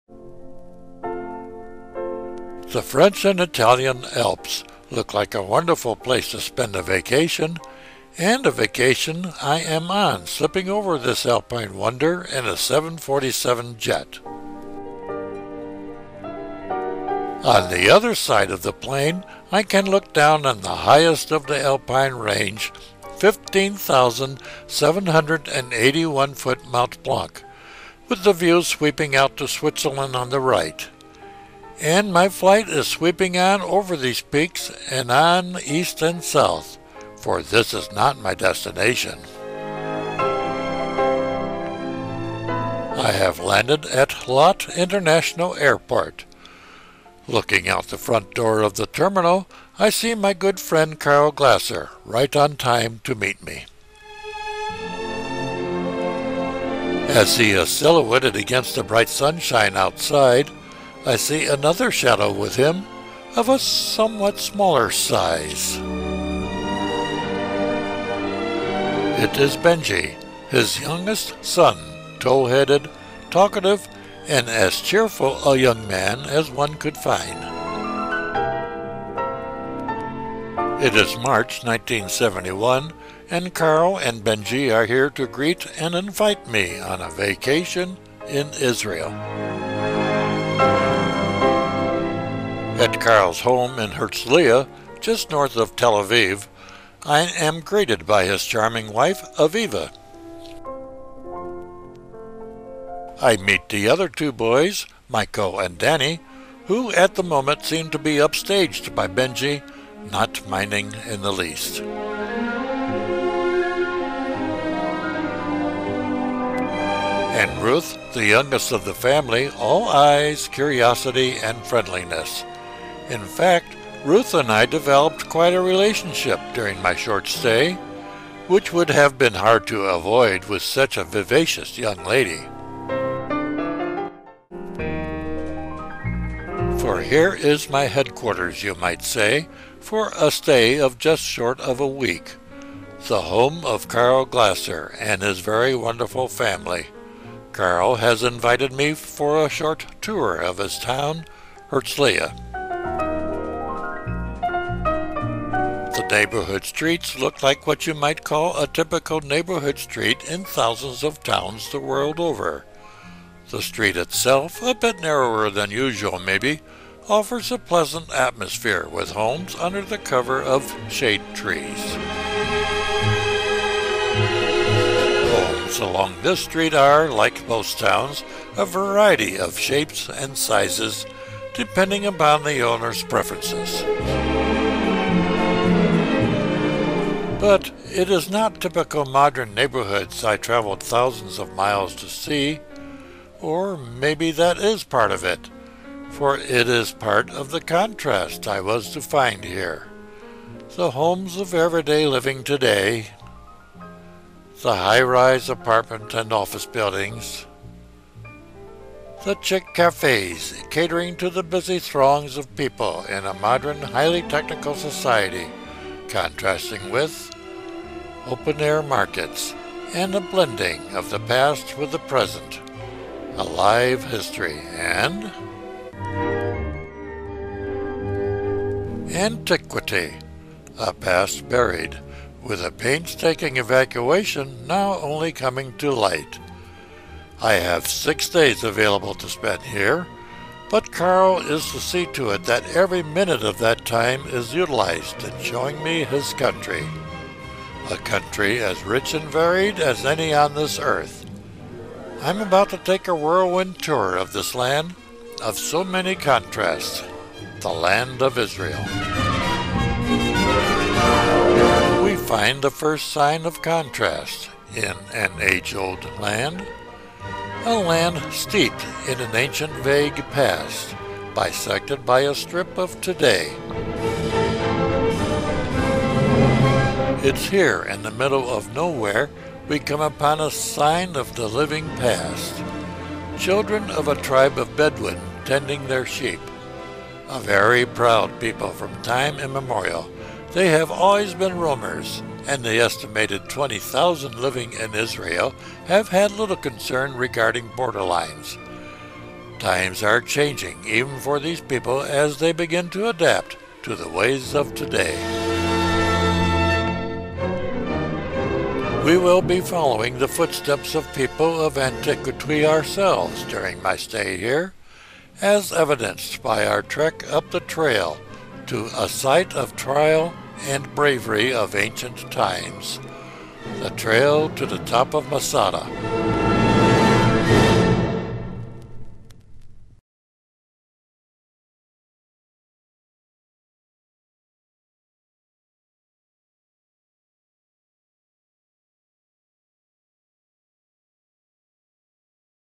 The French and Italian Alps look like a wonderful place to spend a vacation, and a vacation I am on, slipping over this alpine wonder in a 747 jet. On the other side of the plain, I can look down on the highest of the Alpine range, 15,781-foot Mount Blanc, with the view sweeping out to Switzerland on the right. And my flight is sweeping on over these peaks and on east and south, for this is not my destination. I have landed at Lot International Airport. Looking out the front door of the terminal, I see my good friend Karl Glaser right on time to meet me. As he is silhouetted against the bright sunshine outside, I see another shadow with him of a somewhat smaller size. It is Benji, his youngest son, tow-headed, talkative, and as cheerful a young man as one could find. It is March 1971, and Karl and Benji are here to greet and invite me on a vacation in Israel. At Karl's home in Herzliya, just north of Tel Aviv, I am greeted by his charming wife, Aviva. I meet the other two boys, Michael and Danny, who at the moment seem to be upstaged by Benji, not minding in the least. And Ruth, the youngest of the family, all eyes, curiosity, and friendliness. In fact, Ruth and I developed quite a relationship during my short stay, which would have been hard to avoid with such a vivacious young lady. For here is my headquarters, you might say, for a stay of just short of a week, the home of Karl Glaser and his very wonderful family. Karl has invited me for a short tour of his town, Herzliya. The neighborhood streets look like what you might call a typical neighborhood street in thousands of towns the world over. The street itself, a bit narrower than usual maybe, offers a pleasant atmosphere with homes under the cover of shade trees. Homes along this street are, like most towns, a variety of shapes and sizes, depending upon the owner's preferences. But it is not typical modern neighborhoods I traveled thousands of miles to see, or maybe that is part of it, for it is part of the contrast I was to find here. The homes of everyday living today, the high-rise apartment and office buildings, the chic cafes catering to the busy throngs of people in a modern, highly technical society, contrasting with open-air markets and a blending of the past with the present, a live history, and antiquity, a past buried, with a painstaking evacuation now only coming to light. I have 6 days available to spend here, but Karl is to see to it that every minute of that time is utilized in showing me his country, a country as rich and varied as any on this earth. I'm about to take a whirlwind tour of this land of so many contrasts, the land of Israel. We find the first sign of contrast in an age-old land, a land steeped in an ancient vague past, bisected by a strip of today. It's here in the middle of nowhere we come upon a sign of the living past. Children of a tribe of Bedouin tending their sheep. A very proud people from time immemorial. They have always been roamers, and the estimated 20,000 living in Israel have had little concern regarding border lines. Times are changing even for these people as they begin to adapt to the ways of today. We will be following the footsteps of people of antiquity ourselves during my stay here, as evidenced by our trek up the trail to a site of trial and bravery of ancient times, the trail to the top of Masada.